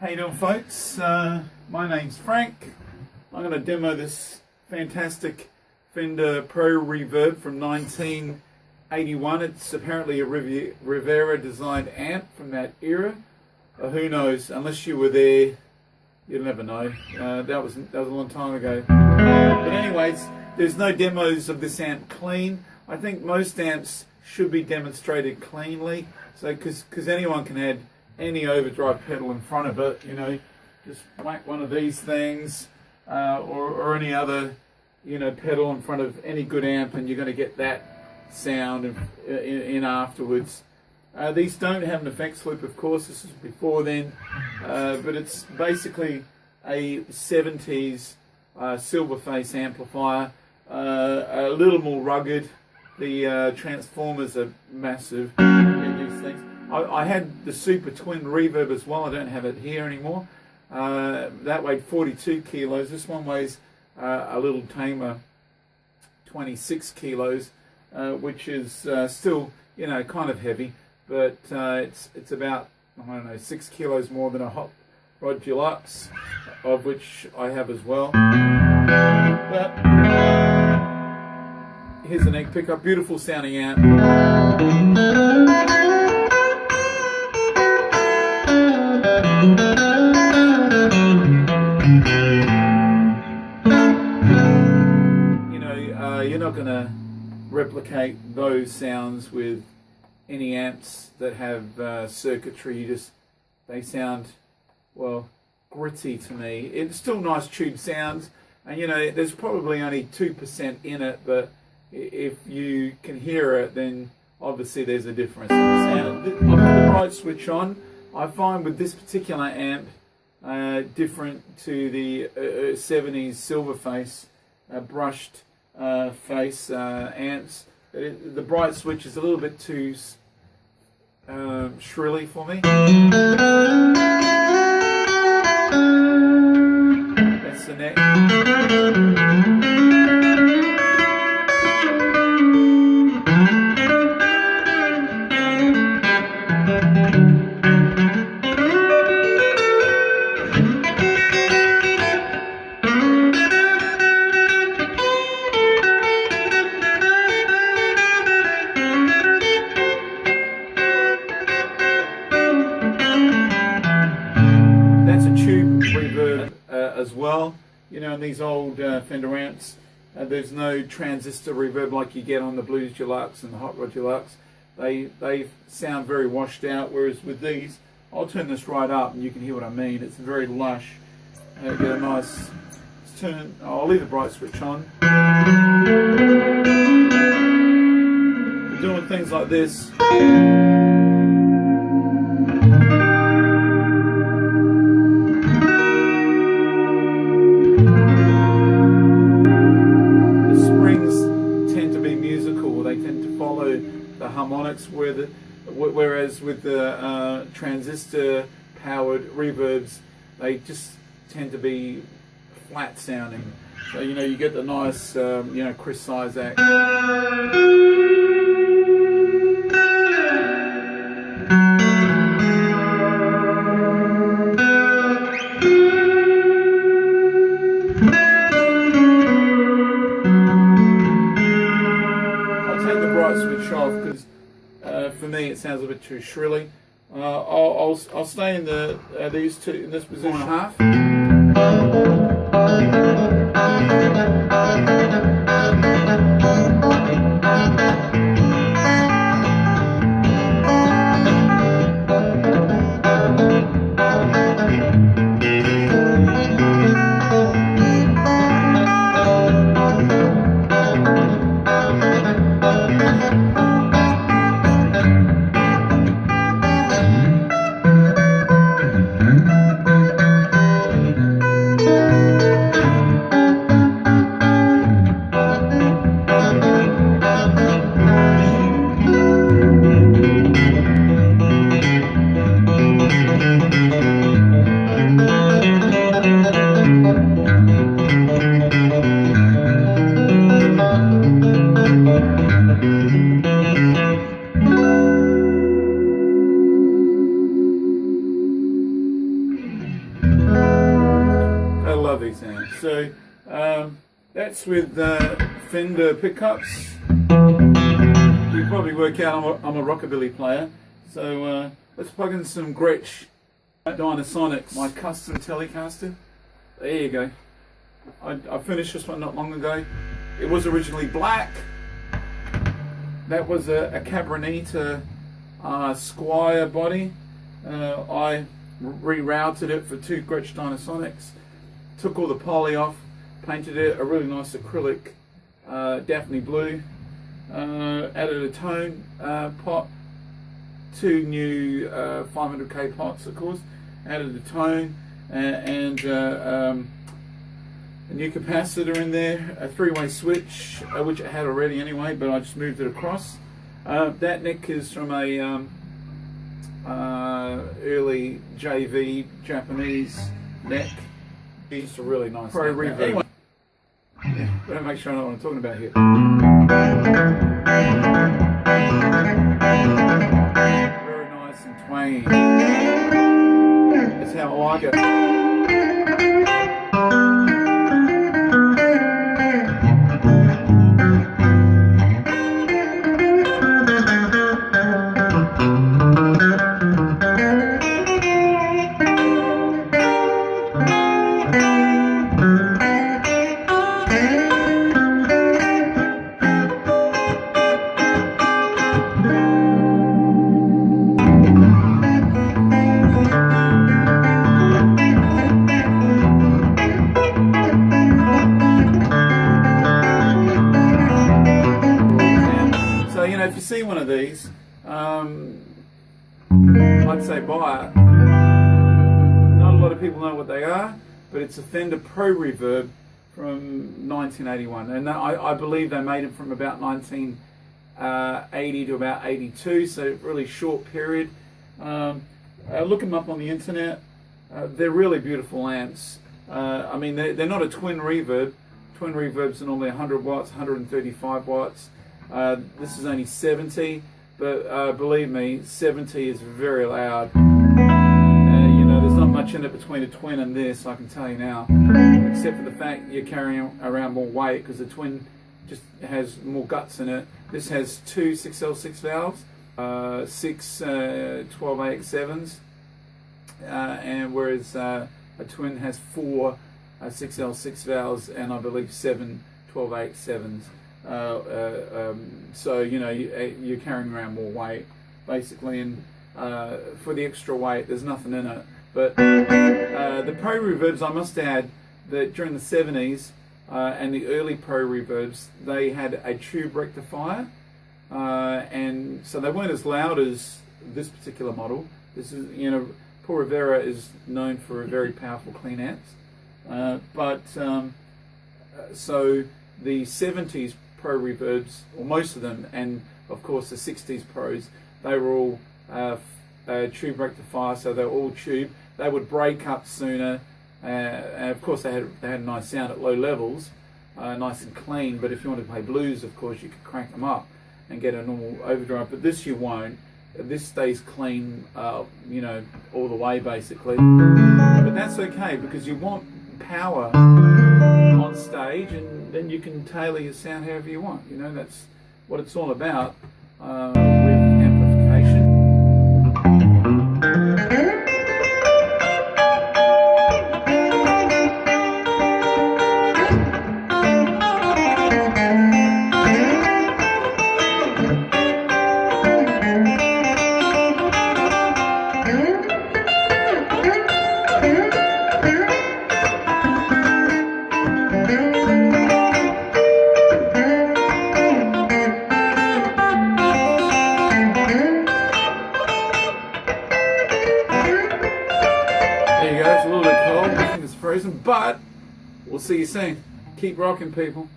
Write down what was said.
How you doing, folks? My name's Frank. I'm going to demo this fantastic Fender Pro Reverb from 1981. It's apparently a Rivera designed amp from that era. Who knows? Unless you were there, you'll never know. That was a long time ago. But anyways, there's no demos of this amp clean. I think most amps should be demonstrated cleanly, so because anyone can add any overdrive pedal in front of it, you know, just whack one of these things or any other, you know, pedal in front of any good amp, and you're going to get that sound in afterwards. These don't have an effects loop, of course. This is before then, but it's basically a 70s Silverface amplifier, a little more rugged. The transformers are massive. These things. I had the Super Twin Reverb as well. I don't have it here anymore. That weighed 42 kilos. This one weighs a little tamer, 26 kilos, which is still, you know, kind of heavy, but it's about, I don't know, 6 kilos more than a Hot Rod Deluxe, of which I have as well. But here's an egg pickup, beautiful sounding amp. You're not going to replicate those sounds with any amps that have circuitry. They sound, well, gritty to me. It's still nice tube sounds, and you know, there's probably only 2% in it, but if you can hear it, then obviously there's a difference in the sound. I've got the bright switch on. I find with this particular amp, different to the 70s Silverface brushed face amps, the bright switch is a little bit too shrilly for me. That's the neck. Reverb as well, you know, in these old Fender amps, there's no transistor reverb like you get on the Blues Deluxe and the Hot Rod Deluxe. They sound very washed out, whereas with these, I'll turn this right up and you can hear what I mean. It's very lush. Get a nice turn. I'll leave the bright switch on. We're doing things like this. The harmonics, whereas with the transistor powered reverbs, they just tend to be flat sounding. So you know, you get the nice you know, Chris Isaac. Switch off because for me it sounds a bit too shrilly. I'll stay in these two in this position. 1/2. these amps. So that's with Fender pickups. You probably work out I'm a rockabilly player. So let's plug in some Gretsch Dynasonic, my custom Telecaster. There you go. I finished this one not long ago. It was originally black. That was a Cabronita Squire body. I rerouted it for 2 Gretsch Dynasonics. Took all the poly off, painted it a really nice acrylic Daphne blue. Added a tone pot, 2 new 500k pots, of course. Added a tone and a new capacitor in there, a 3-way switch, which it had already anyway, but I just moved it across. That neck is from a early JV Japanese neck. It's a really nice Pro Reverb. Anyway, better make sure I know what I'm talking about here. Very nice and twangy. That's how I like it. If you see one of these, I'd say buy it. Not a lot of people know what they are, but it's a Fender Pro Reverb from 1981, and I believe they made it from about 1980 to about 82, so a really short period. Look them up on the internet. They're really beautiful amps. I mean, they're not a twin reverb. Twin reverbs are normally 100 watts, 135 watts. This is only 70, but believe me, 70 is very loud. You know, there's not much in it between a twin and this, I can tell you now, except for the fact you're carrying around more weight, because the twin just has more guts in it. This has 2 6L6 valves, 6 12AX7s, and whereas a twin has 4 6L6 valves and I believe 7 12AX7s. So you know, you're carrying around more weight basically, and for the extra weight there's nothing in it. But the Pro Reverbs, I must add that during the 70s and the early Pro Reverbs, they had a tube rectifier, and so they weren't as loud as this particular model. This is, you know, Pro Reverb is known for very powerful clean amps, so the 70s Pro Reverbs, or most of them, and of course the 60s Pros, they were all tube rectifier, so they're all tube. They would break up sooner, and of course they had a nice sound at low levels, nice and clean. But if you wanted to play blues, of course you could crank them up and get a normal overdrive. But this you won't. This stays clean, you know, all the way basically. But that's okay, because you want power on stage, and then you can tailor your sound however you want. You know, that's what it's all about with amplification. There you go, it's a little bit cold, I think it's frozen, but we'll see you soon. Keep rocking, people.